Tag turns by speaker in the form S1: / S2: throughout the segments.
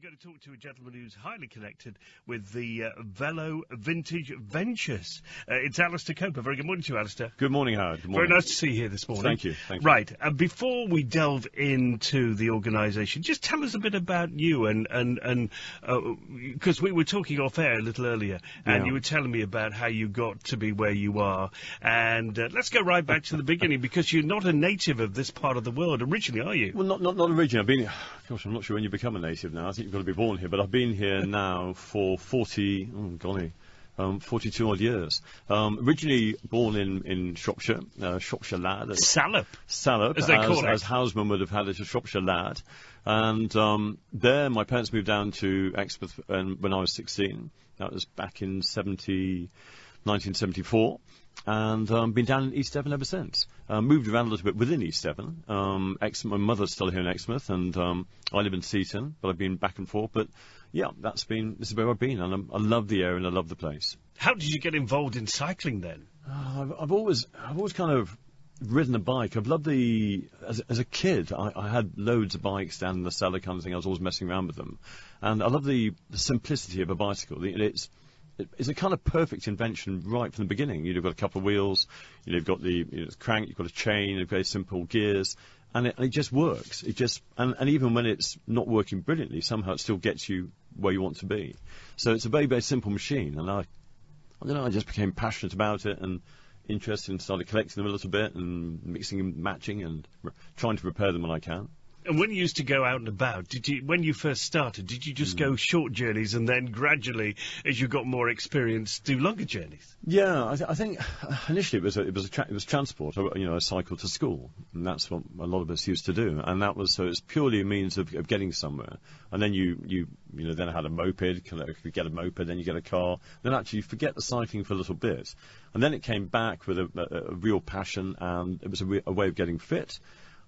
S1: We're going to talk to a gentleman who's highly connected with the Velo Vintage Ventures. It's Alistair Coper. Very good morning to you, Alistair.
S2: Good morning, Howard. Good morning.
S1: Very nice to see you here this morning.
S2: Thank you. Thank you.
S1: Right. Before we delve into the organisation, just tell us a bit about you and because we were talking off air a little earlier, and you were telling me about how you got to be where you are. And let's go right back to the beginning, because you're not a native of this part of the world originally, are you?
S2: Well, not originally. I've been. Gosh, I'm not sure when you become a native now. I think you've got to be born here, but I've been here now for 42 odd years. Originally born in Shropshire, Shropshire lad.
S1: Salop,
S2: as
S1: they call it.
S2: As Houseman would have had it, a Shropshire lad. And there, my parents moved down to Exmouth when I was 16. That was back in 1974. And been down in East Devon ever since. Moved around a little bit within East Devon. My mother's still here in Exmouth, and I live in Seaton, but I've been back and forth. But yeah, this is where I've been, and I love the area and I love the place.
S1: How did you get involved in cycling then?
S2: I've always kind of ridden a bike. I've loved as a kid, I had loads of bikes down in the cellar kind of thing. I was always messing around with them, and I love the simplicity of a bicycle. It's a kind of perfect invention right from the beginning. You've got a couple of wheels, you've got the crank, you've got a chain, you've got very simple gears, and it just works. And even when it's not working brilliantly, somehow it still gets you where you want to be. So it's a very, very simple machine, and I don't know, I just became passionate about it and interested and started collecting them a little bit and mixing and matching and trying to repair them when I can.
S1: And when you used to go out and about, when you first started, did you just go short journeys and then gradually, as you got more experience, do longer journeys?
S2: Yeah, I think initially it was transport. I cycled to school, and that's what a lot of us used to do. And so it's purely a means of getting somewhere. And then then I had a moped. If you get a moped, then you get a car. Then actually you forget the cycling for a little bit. And then it came back with a real passion, and it was a way of getting fit.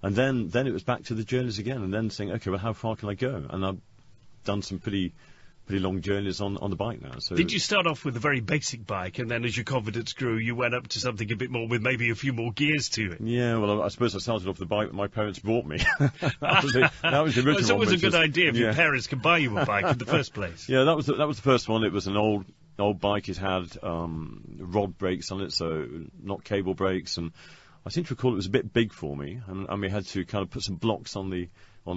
S2: And then it was back to the journeys again, and then saying, okay, well, how far can I go? And I've done some pretty long journeys on the bike now. So
S1: did you start off with a very basic bike, and then as your confidence grew, you went up to something a bit more with maybe a few more gears to it?
S2: Yeah, well, I suppose I started off with the bike that my parents bought me. that was the original one.
S1: It's always a good idea if your parents can buy you a bike in the first place.
S2: Yeah, that was the first one. It was an old bike. It had rod brakes on it, so not cable brakes, and I seem to recall it was a bit big for me, and we had to kind of put some blocks on the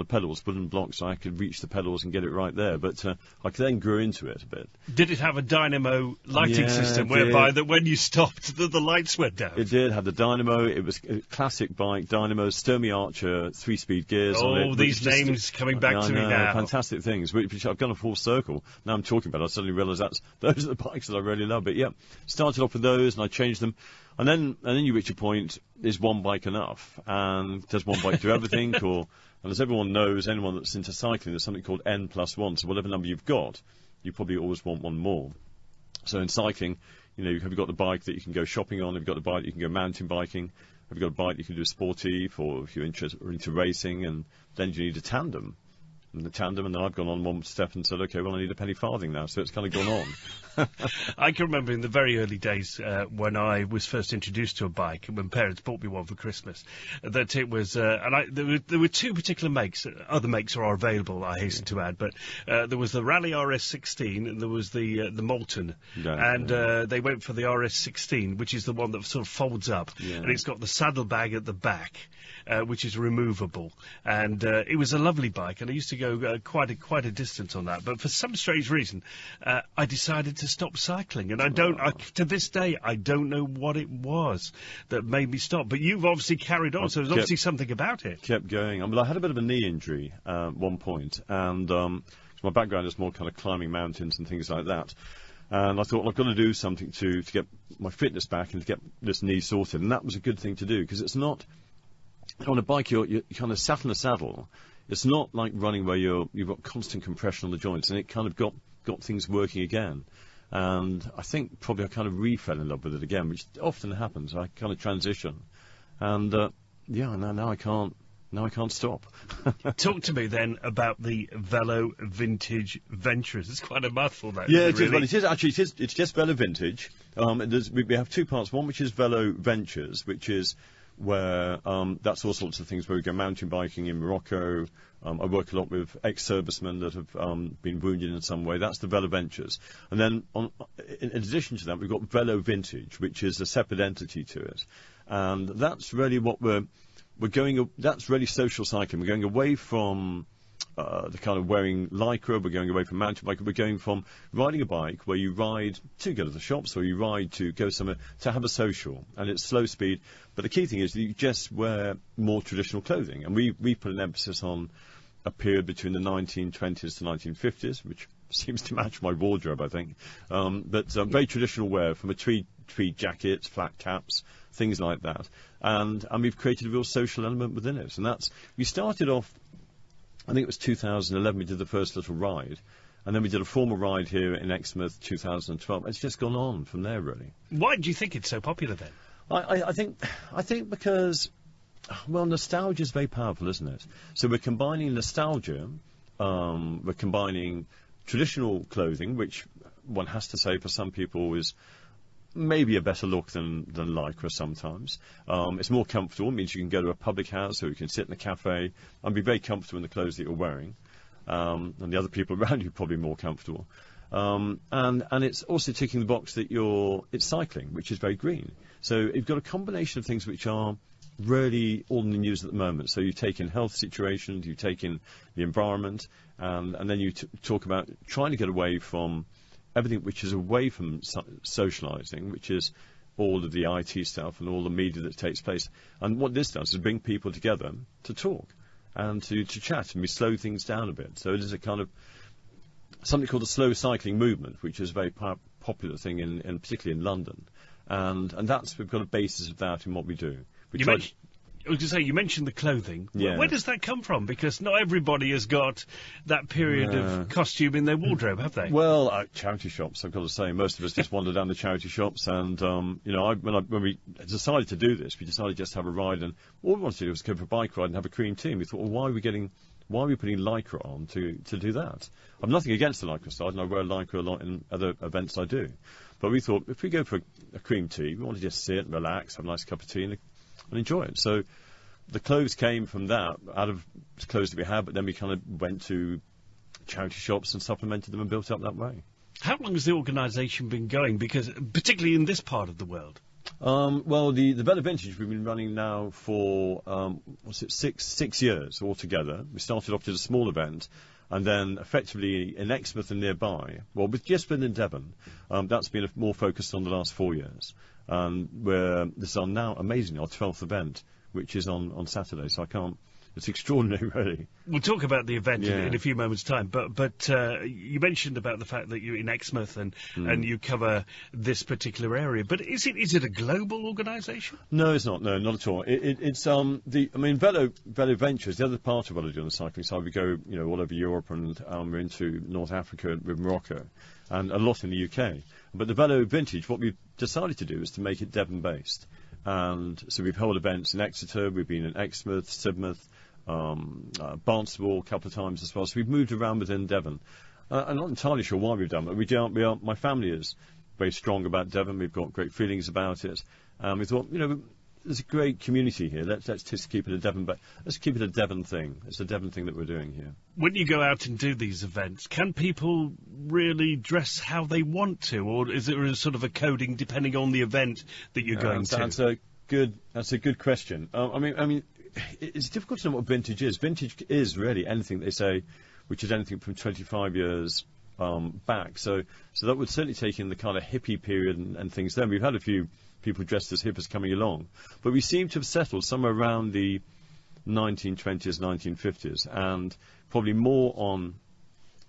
S2: pedals, wooden blocks, so I could reach the pedals and get it right there. But I then grew into it a bit.
S1: Did it have a dynamo lighting system whereby that when you stopped, the lights went down?
S2: It did have the dynamo. It was a classic bike, dynamo, Sturmey Archer, 3-speed gears on it.
S1: Oh, these names coming back to me now.
S2: Fantastic things, which I've gone a full circle. Now I'm talking about it, I suddenly realise those are the bikes that I really love. But yeah, started off with those, and I changed them. And then you reach a point, is one bike enough? And does one bike do everything? And as everyone knows, anyone that's into cycling, there's something called N+1. So whatever number you've got, you probably always want one more. So in cycling, you've got the bike that you can go shopping on, you've got the bike that you can go mountain biking, you've got a bike you can do sportive, or if you're into racing, and then you need a tandem. And then I've gone on one step and said, okay, well, I need a penny farthing now, so it's kind of gone on.
S1: I can remember in the very early days when I was first introduced to a bike, when parents bought me one for Christmas, that it was, there were two particular makes. Other makes are available, I hasten to add, but there was the Rally RS16 and there was the Molten. They went for the RS16, which is the one that sort of folds up, and it's got the saddlebag at the back, which is removable. And it was a lovely bike, and I used to go quite a distance on that. But for some strange reason, I decided to stop cycling, and to this day, I don't know what it was that made me stop. But you've obviously carried on, so there's obviously something about it.
S2: Kept going. I had a bit of a knee injury at one point, and my background is more kind of climbing mountains and things like that. And I thought, well, I've got to do something to get my fitness back and to get this knee sorted. And that was a good thing to do, because it's not on a bike you're kind of sat in a saddle. It's not like running where you've got constant compression on the joints, and it kind of got things working again. And I think probably I kind of re-fell in love with it again, which often happens. I kind of transition, and now I can't stop.
S1: Talk to me then about the Velo Vintage Ventures. It's quite a mouthful, that.
S2: Yeah,
S1: it is.
S2: Well, it is actually. It's just Velo Vintage. We have two parts. One which is Velo Ventures, which is where that's all sorts of things where we go mountain biking in Morocco. I work a lot with ex-servicemen that have been wounded in some way. That's the Velo Ventures. And then in addition to that, we've got Velo Vintage, which is a separate entity to it. And that's really what we're going, that's really social cycling. We're going away from the kind of wearing lycra, we're going away from mountain biking, we're going from riding a bike where you ride to go to the shops or you ride to go somewhere to have a social, and it's slow speed. But the key thing is that you just wear more traditional clothing, and we put an emphasis on a period between the 1920s to 1950s, which seems to match my wardrobe, I think. But very traditional wear, from a tweed jackets, flat caps, things like that. And we've created a real social element within it. And we started off, I think it was 2011, we did the first little ride. And then we did a formal ride here in Exmouth 2012. It's just gone on from there, really.
S1: Why do you think it's so popular then?
S2: I think because, well, nostalgia is very powerful, isn't it? So we're combining nostalgia, we're combining traditional clothing, which one has to say for some people is maybe a better look than lycra sometimes. It's more comfortable. It means you can go to a public house or you can sit in a cafe and be very comfortable in the clothes that you're wearing. And the other people around you are probably more comfortable. And it's also ticking the box that it's cycling, which is very green. So you've got a combination of things which are really all in the news at the moment. So you take in health situations, you take in the environment, and then you talk about trying to get away from everything which is away from socialising, which is all of the IT stuff and all the media that takes place. And what this does is bring people together to talk and to chat, and we slow things down a bit. So it is a kind of something called the slow cycling movement, which is a very popular thing, particularly in London. And we've got a basis of that in what we do.
S1: I was going to say, you mentioned the clothing.
S2: Yeah.
S1: Where does that come from? Because not everybody has got that period of costume in their wardrobe, have they?
S2: Well, charity shops, I've got to say. Most of us just wander down the charity shops. And, when we decided to do this, we decided just to have a ride. And all we wanted to do was go for a bike ride and have a cream tea. And we thought, well, why are we putting lycra on to do that? I'm nothing against the lycra side, and I wear lycra a lot in other events I do. But we thought, if we go for a cream tea, we want to just sit and relax, have a nice cup of tea, and enjoy it. So the clothes came from that, out of the clothes that we had, but then we kind of went to charity shops and supplemented them and built up that way.
S1: How long has the organisation been going? Because particularly in this part of the world.
S2: Well, the Velo Vintage we've been running now for 6 years altogether. We started off as a small event, and then effectively in Exmouth and nearby, well, we've just been in Devon. That's been more focused on the last 4 years. This is now, amazingly, our 12th event, which is on Saturday, so it's extraordinary, really.
S1: We'll talk about the event in a few moments' time, but you mentioned about the fact that you're in Exmouth and you cover this particular area. But is it a global organisation?
S2: No, it's not. No, not at all. Velo Ventures, the other part of what I do on the cycling side, we go all over Europe, and we're into North Africa with Morocco, and a lot in the UK. But the Velo Vintage, what we've decided to do is to make it Devon-based. And so we've held events in Exeter, we've been in Exmouth, Sidmouth, Barnstable a couple of times as well. So we've moved around within Devon. I'm not entirely sure why we've done that. My family is very strong about Devon. We've got great feelings about it. We thought, there's a great community here. Let's just keep it a Devon, but let's keep it a Devon thing. It's a Devon thing that we're doing here.
S1: When you go out and do these events, can people really dress how they want to, or is there a sort of a coding depending on the event that you're going to?
S2: That's a good question. It's difficult to know what vintage is. Vintage is really anything they say, which is anything from 25 years back. So that would certainly take in the kind of hippie period and things. Then we've had a few people dressed as hippies coming along, but we seem to have settled somewhere around the 1920s, 1950s, and probably more on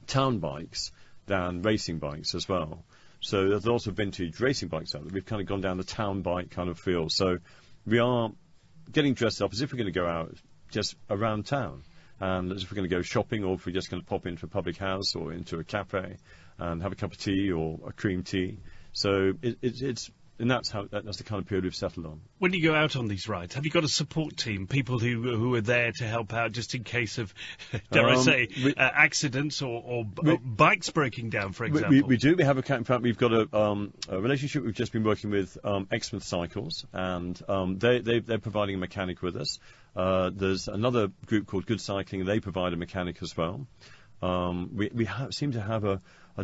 S2: town bikes than racing bikes as well. So there's lots of vintage racing bikes out there. We've kind of gone down the town bike kind of feel. So we are getting dressed up as if we're going to go out just around town, and as if we're going to go shopping, or if we're just going to pop into a public house or into a cafe and have a cup of tea or a cream tea. So it's that's the kind of period we've settled on.
S1: When you go out on these rides, have you got a support team, people who are there to help out just in case of, dare I say, accidents or bikes breaking down, for example?
S2: We do. We have in fact, we've got a relationship. We've just been working with Exmouth Cycles, and they're providing a mechanic with us. There's another group called Good Cycling, and they provide a mechanic as well. We seem to have a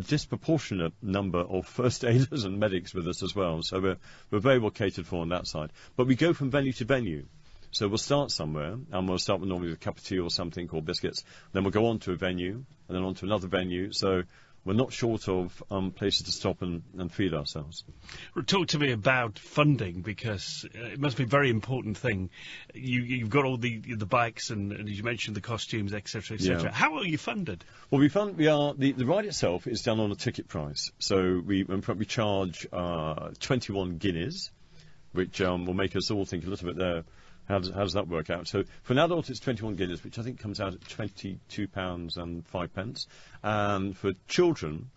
S2: disproportionate number of first aiders and medics with us as well, so we're very well catered for on that side. But we go from venue to venue, so we'll start somewhere, and we'll start with normally a cup of tea or something, or biscuits, then we'll go on to a venue, and then on to another venue, so we're not short of places to stop and feed ourselves.
S1: Talk to me about funding, because it must be a very important thing. You've got all the bikes and as you mentioned, the costumes, etc., etc.
S2: Yeah.
S1: How are you funded?
S2: Well, the ride itself is done on a ticket price. So we charge 21 guineas, which will make us all think a little bit there. How does that work out? So for an adult, it's 21 guineas, which I think comes out at £22 and 5 pence. And for children,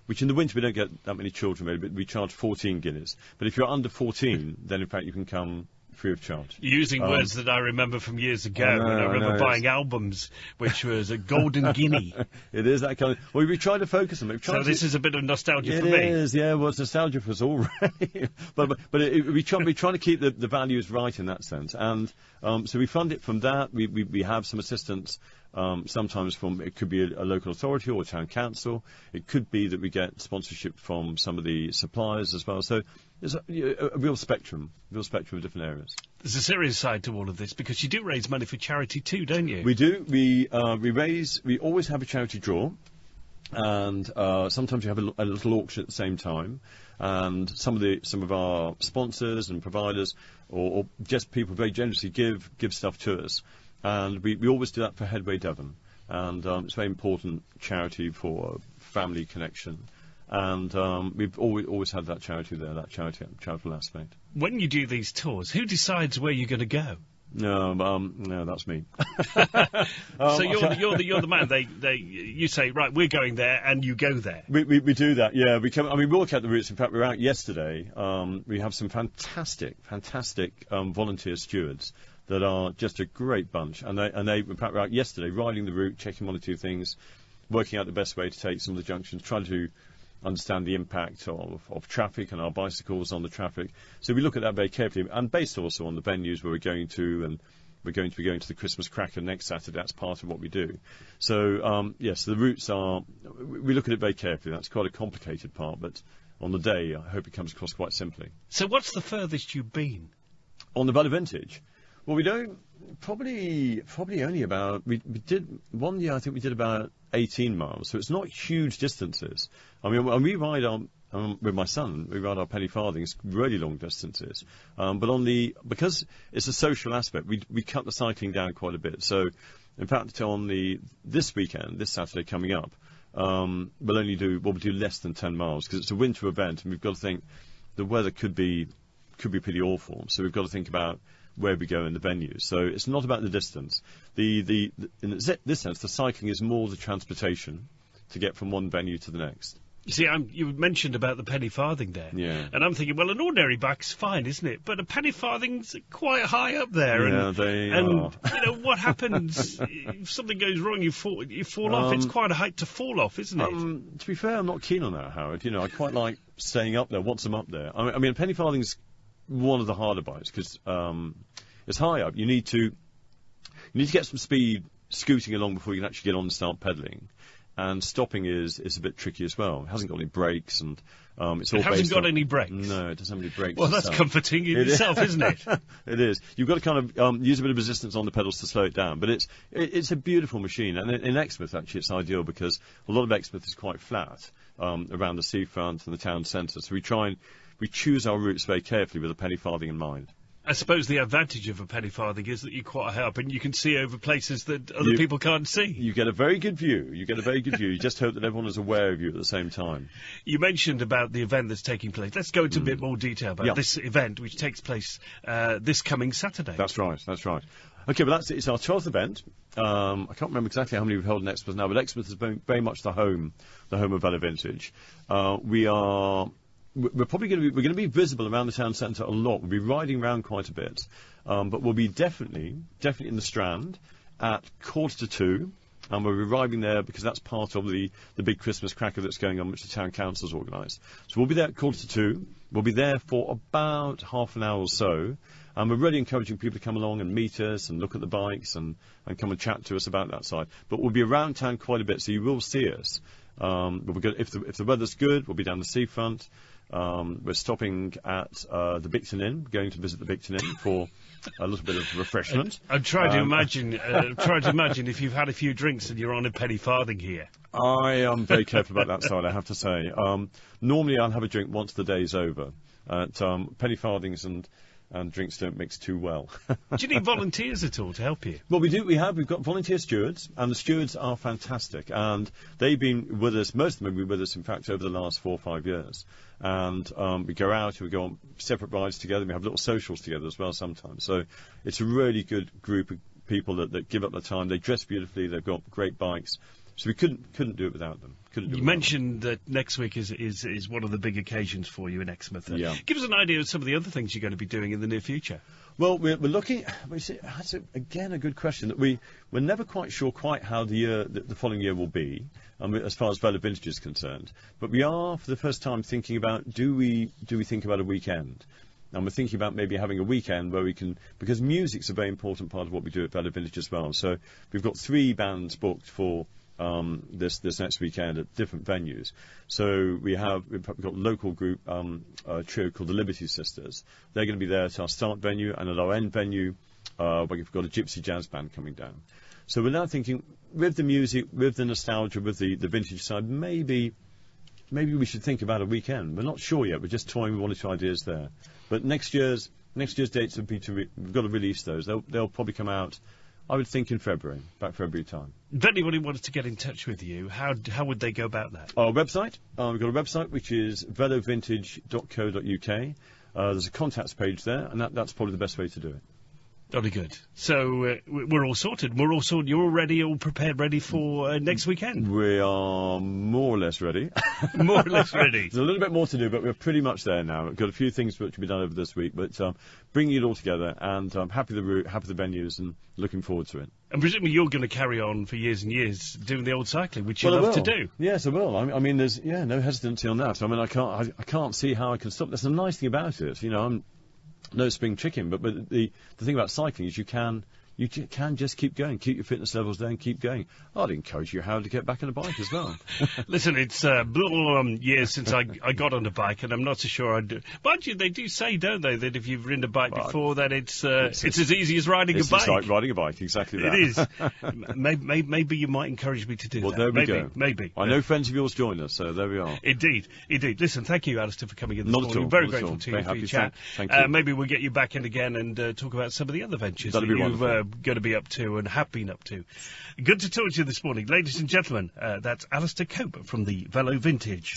S2: which in the winter we don't get that many children, maybe, but we charge 14 guineas. But if you're under 14, then in fact you can come free of charge.
S1: Using words that I remember from years ago, when I remember buying albums, which was a golden guinea.
S2: It is that kind of. Well, we try to focus on it.
S1: So this is a bit of nostalgia for me.
S2: It is, yeah. Well, it's nostalgia for us all, right? but we try to keep the values right in that sense, and so we fund it from that. We have some assistance. Sometimes from, it could be a local authority or a town council. It could be that we get sponsorship from some of the suppliers as well. So there's a real spectrum of different areas.
S1: There's a serious side to all of this, because you do raise money for charity too, don't you?
S2: We do. We always have a charity draw, and sometimes we have a little auction at the same time. And some of our sponsors and providers, or just people very generously give stuff to us. And we always do that for Headway Devon, and it's a very important charity for family connection, and we've always had that charity there, that charitable aspect.
S1: When you do these tours, who decides where you're going to go?
S2: No, that's me.
S1: So you're the man. You say, right, we're going there, and you go there.
S2: We do that, yeah. We look at the routes. In fact, we were out yesterday. We have some fantastic volunteer stewards that are just a great bunch, and they in fact were out yesterday riding the route, checking one or two things, working out the best way to take some of the junctions, trying to understand the impact of traffic and our bicycles on the traffic. So we look at that very carefully, and based also on the venues where we're going to, and we're going to be going to the Christmas Cracker next Saturday. That's part of what we do. So yes, the routes we look at it very carefully. That's quite a complicated part, but on the day I hope it comes across quite simply.
S1: So what's the furthest you've been?
S2: On the Velo Vintage? Well, we don't, probably only about, we did, one year I think we did about 18 miles, so it's not huge distances. I mean, when we ride with my son, we ride our penny farthings, really long distances. But because it's a social aspect, we cut the cycling down quite a bit. So, in fact, this weekend, this Saturday coming up, we'll do less than 10 miles, because it's a winter event, and we've got to think the weather could be pretty awful. So we've got to think about where we go in the venues. So it's not about the distance. In this sense, the cycling is more the transportation to get from one venue to the next.
S1: You see, you mentioned about the penny farthing there.
S2: Yeah.
S1: And I'm thinking, well, an ordinary bike's fine, isn't it? But a penny farthing's quite high up there.
S2: Yeah,
S1: and what happens if something goes wrong, you fall off? It's quite a height to fall off, isn't it?
S2: To be fair, I'm not keen on that, Howard. I quite like staying up there once I'm up there. I mean, a penny farthing's one of the harder bikes, because it's high up. You need to get some speed scooting along before you can actually get on and start pedalling. And stopping is a bit tricky as well. It hasn't got any brakes, and it's all. It hasn't
S1: got any brakes.
S2: No, it doesn't have any brakes.
S1: Well, that's comforting in itself, isn't it?
S2: It is. You've got to kind of use a bit of resistance on the pedals to slow it down. But it's a beautiful machine, and in Exmouth actually it's ideal, because a lot of Exmouth is quite flat around the seafront and the town centre. So we choose our routes very carefully with a penny farthing in mind.
S1: I suppose the advantage of a penny farthing is that you're quite high up and you can see over places that other people can't see.
S2: You get a very good view. You just hope that everyone is aware of you at the same time.
S1: You mentioned about the event that's taking place. Let's go into a bit more detail about this event, which takes place this coming Saturday.
S2: That's right. Okay, but it's our 12th event. I can't remember exactly how many we've held in Exmouth now, but Exmouth has been very much the home of Velo Vintage. We are we're probably going to be visible around the town centre a lot. We'll be riding around quite a bit, but we'll be definitely in the Strand at 1:45. And we'll be arriving there because that's part of the big Christmas cracker that's going on, which the town council's organised. So we'll be there at 1:45. We'll be there for about half an hour or so. And we're really encouraging people to come along and meet us and look at the bikes and come and chat to us about that side. But we'll be around town quite a bit, so you will see us. But if the weather's good, we'll be down the seafront. We're stopping at the Bicton Inn, going to visit the Bicton Inn for a little bit of refreshment.
S1: I'm trying to imagine if you've had a few drinks and you're on a penny farthing here.
S2: I am very careful about that side, I have to say. Normally I'll have a drink once the day's over. Penny farthings and drinks don't mix too well.
S1: Do you need volunteers at all to help you?
S2: Well, we do. We've got volunteer stewards, and the stewards are fantastic. And they've been with us, most of them have been with us, in fact, over the last 4 or 5 years. And we go out, we go on separate rides together, we have little socials together as well sometimes. So it's a really good group of people that give up their time. They dress beautifully, they've got great bikes. So we couldn't do it without them.
S1: You mentioned that next week is one of the big occasions for you in Exmouth.
S2: Yeah.
S1: Give us an idea of some of the other things you're going to be doing in the near future.
S2: Well, we're looking. That's again a good question. That we're never quite sure how the following year will be, as far as Velo Vintage is concerned. But we are, for the first time, thinking about do we think about a weekend. And we're thinking about maybe having a weekend where we can, because music's a very important part of what we do at Velo Vintage as well. So we've got 3 bands booked for this next weekend at different venues. So we've got a local group, a trio called the Liberty Sisters. They're going to be there at our start venue, and at our end venue, we've got a gypsy jazz band coming down. So we're now thinking, with the music, with the nostalgia, with the vintage side, maybe we should think about a weekend. We're not sure yet. We're just toying with 1 or 2 ideas there. But next year's dates would be we've got to release those. They'll probably come out, I would think, in February, about February time.
S1: If anybody wanted to get in touch with you, how would they go about that?
S2: Our website. We've got a website which is velovintage.co.uk. There's a contacts page there, and that's probably the best way to do it.
S1: Very good. So we're all sorted. We're all sorted. You're all ready, all prepared, ready for next weekend?
S2: We are more or less ready.
S1: More or less ready.
S2: There's a little bit more to do, but we're pretty much there now. We've got a few things which will be done over this week, but bringing it all together, and happy the route, happy the venues, and looking forward to it.
S1: And presumably you're going to carry on for years and years doing the old cycling, which you love to do.
S2: Yes, I will. I mean, there's no hesitancy on that. I mean, I can't see how I can stop. That's the nice thing about it. I'm no spring chicken, but the thing about cycling is you can just keep going, keep your fitness levels down, keep going. I'd encourage you, Howard, to get back on a bike as well.
S1: Listen, it's little years since I got on a bike, and I'm not so sure I'd do. Mind you, they do say, don't they, that if you've ridden a bike before, that it's as easy as riding a bike.
S2: It's like riding a bike, exactly that.
S1: It is. Maybe you might encourage me to do that.
S2: Well, there we go.
S1: Maybe.
S2: I know friends of yours join us, so there we are.
S1: Indeed. Listen, thank you, Alistair, for coming in this
S2: morning.
S1: Not at all. Very grateful to you for your chat.
S2: Thank you.
S1: Maybe we'll get you back in again and talk about some of the other ventures
S2: That'd
S1: that
S2: be
S1: you've
S2: wonderful.
S1: going to be up to and have been up to. Good to talk to you this morning. Ladies and gentlemen, that's Alistair Cope from the Velo Vintage.